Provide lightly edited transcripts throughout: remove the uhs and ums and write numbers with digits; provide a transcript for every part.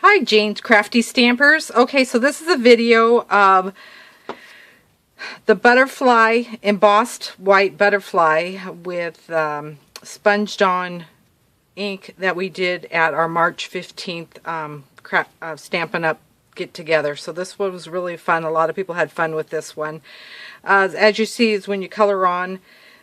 Hi Jane's Crafty Stampers. Okay, so this is a video of the butterfly, embossed white butterfly with sponged on ink that we did at our March 15th Stampin' Up! Get together. So this one was really fun. A lot of people had fun with this one. As you see, is when you color on,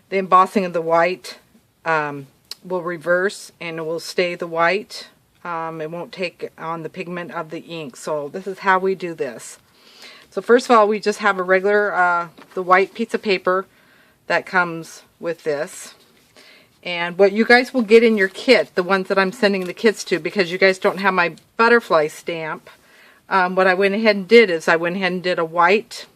the embossing of the white will reverse and it will stay the white. It won't take on the pigment of the ink. So this is how we do this. So first of all, we just have a regular, the white piece of paper that comes with this. And what you guys will get in your kit, the ones that I'm sending the kits to, because you guys don't have my butterfly stamp, what I went ahead and did is I went ahead and did a white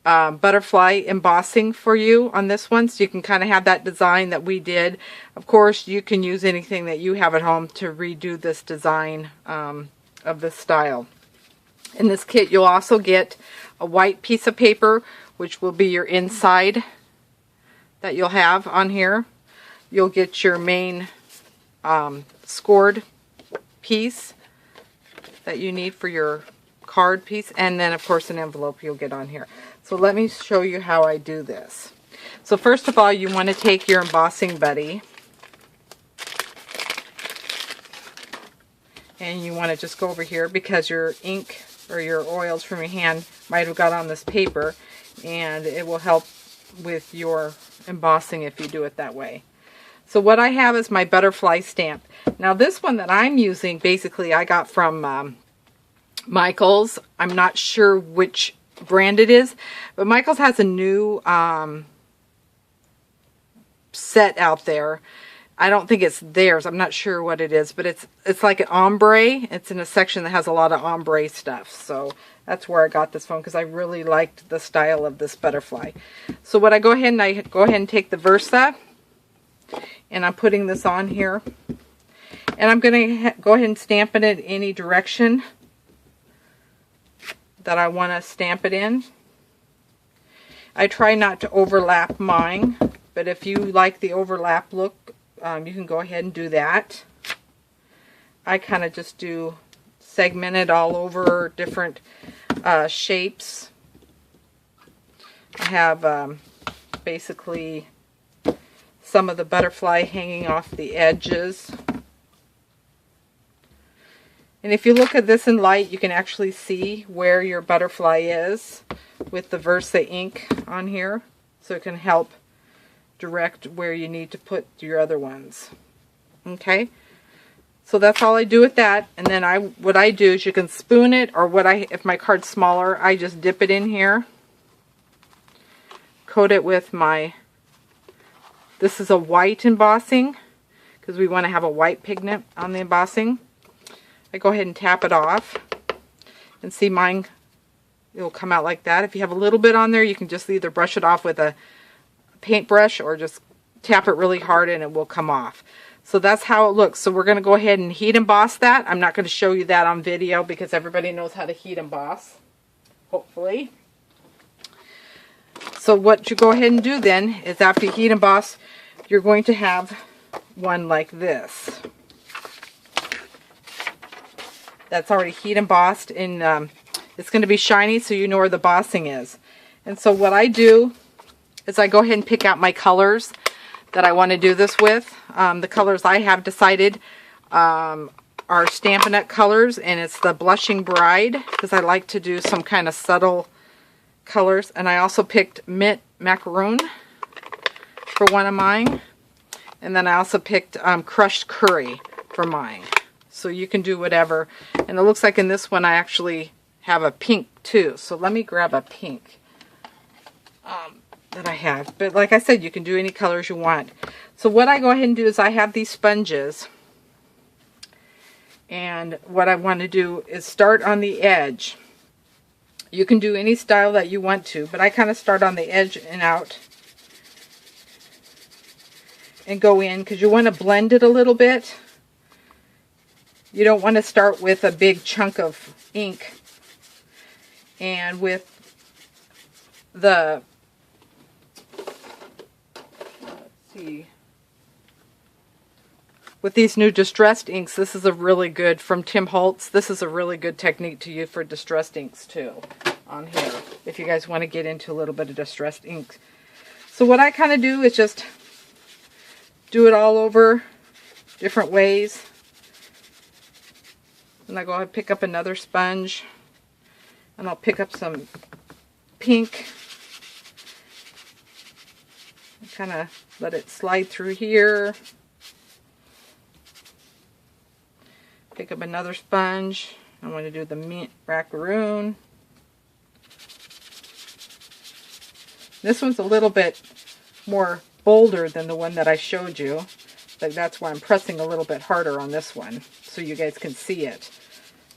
butterfly embossing for you on this one, so you can kind of have that design that we did. Of course, you can use anything that you have at home to redo this design of this style. In this kit, you'll also get a white piece of paper, which will be your inside that you'll have on here. You'll get your main scored piece that you need for your card piece, and then of course an envelope you'll get on here. So let me show you how I do this. So first of all, you want to take your embossing buddy and you want to just go over here, because your ink or your oils from your hand might have got on this paper, and it will help with your embossing if you do it that way. So what I have is my butterfly stamp. Now this one that I'm using, basically I got from Michael's. I'm not sure which brand it is, but Michael's has a new set out there. I don't think it's theirs. I'm not sure what it is, but it's like an ombre. It's in a section that has a lot of ombre stuff. So that's where I got this one, because I really liked the style of this butterfly. So what I go ahead and take the Versa, and I'm putting this on here, and I'm going to go ahead and stamp it in any direction that I want to stamp it in. I try not to overlap mine, but if you like the overlap look, you can go ahead and do that. I kind of just do segmented all over different shapes. I have basically some of the butterfly hanging off the edges. And if you look at this in light, you can actually see where your butterfly is with the Versa ink on here. So it can help direct where you need to put your other ones. Okay? So that's all I do with that. And then what I do is you can spoon it, or if my card's smaller, I just dip it in here. Coat it with this is a white embossing, because we want to have a white pigment on the embossing. I go ahead and tap it off, and see mine, it will come out like that. If you have a little bit on there, you can just either brush it off with a paintbrush or just tap it really hard and it will come off. So that's how it looks. So we're going to go ahead and heat emboss that. I'm not going to show you that on video because everybody knows how to heat emboss, hopefully. So what you go ahead and do then is, after you heat emboss, you're going to have one like this. That's already heat embossed, and it's going to be shiny, so you know where the embossing is. And so what I do is I go ahead and pick out my colors that I want to do this with. The colors I have decided are Stampin' Up! Colors, and it's the Blushing Bride, because I like to do some kind of subtle colors. And I also picked Mint Macaroon for one of mine. And then I also picked Crushed Curry for mine. So you can do whatever. And it looks like in this one I actually have a pink too. So let me grab a pink that I have. But like I said, you can do any colors you want. So what I go ahead and do is I have these sponges. And what I want to do is start on the edge. You can do any style that you want to, but I kind of start on the edge and out. And go in, because you want to blend it a little bit. You don't want to start with a big chunk of ink. And with the, let's see, with these new distressed inks, this is a really good, from Tim Holtz, this is a really good technique to use for distressed inks too, on here, if you guys want to get into a little bit of distressed inks. So what I kind of do is just do it all over different ways. And I go ahead and pick up another sponge, and I'll pick up some pink, kind of let it slide through here. Pick up another sponge. I'm going to do the mint macaroon. This one's a little bit more bolder than the one that I showed you. But that's why I'm pressing a little bit harder on this one, so you guys can see it.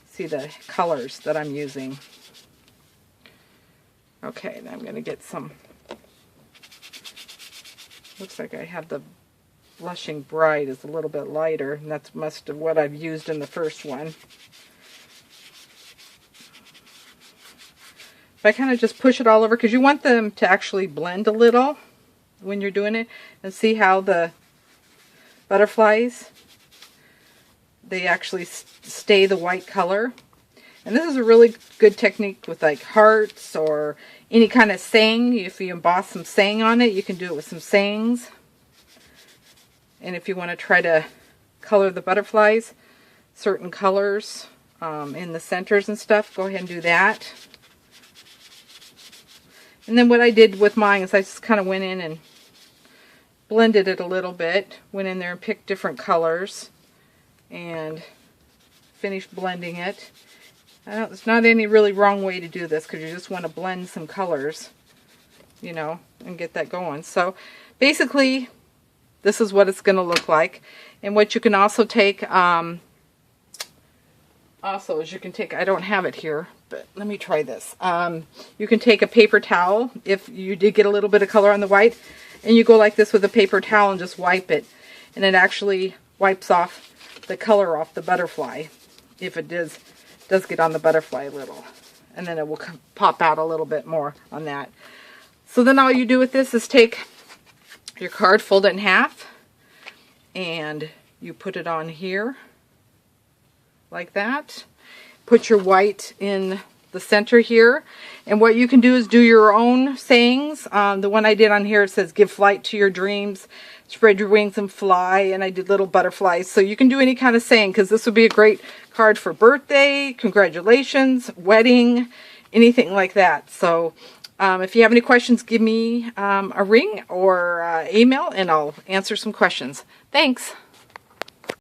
See the colors that I'm using. Okay, now I'm going to get some, looks like I have the Blushing Bride is a little bit lighter, and that's most of what I've used in the first one. But I kind of just push it all over, because you want them to actually blend a little when you're doing it, and see how the butterflies, they actually stay the white color. And this is a really good technique with like hearts or any kind of saying. If you emboss some saying on it, you can do it with some sayings. And if you want to try to color the butterflies certain colors in the centers and stuff, go ahead and do that. And then what I did with mine is I just kind of went in and blended it a little bit, went in there and picked different colors and finished blending it. There's not any really wrong way to do this, because you just want to blend some colors, you know, and get that going. So basically this is what it's going to look like. And what you can also take also is you can take, I don't have it here, but let me try this. You can take a paper towel if you did get a little bit of color on the white, and you go like this with a paper towel and just wipe it, and it actually wipes off the color off the butterfly if it does get on the butterfly a little, and then it will pop out a little bit more on that. So then all you do with this is take your card, fold it in half, and you put it on here like that. Put your white in the center here, and what you can do is do your own sayings. The one I did on here, it says give flight to your dreams, spread your wings and fly, and I did little butterflies. So you can do any kind of saying, because this would be a great card for birthday, congratulations, wedding, anything like that. So if you have any questions, give me a ring or email, and I'll answer some questions. Thanks.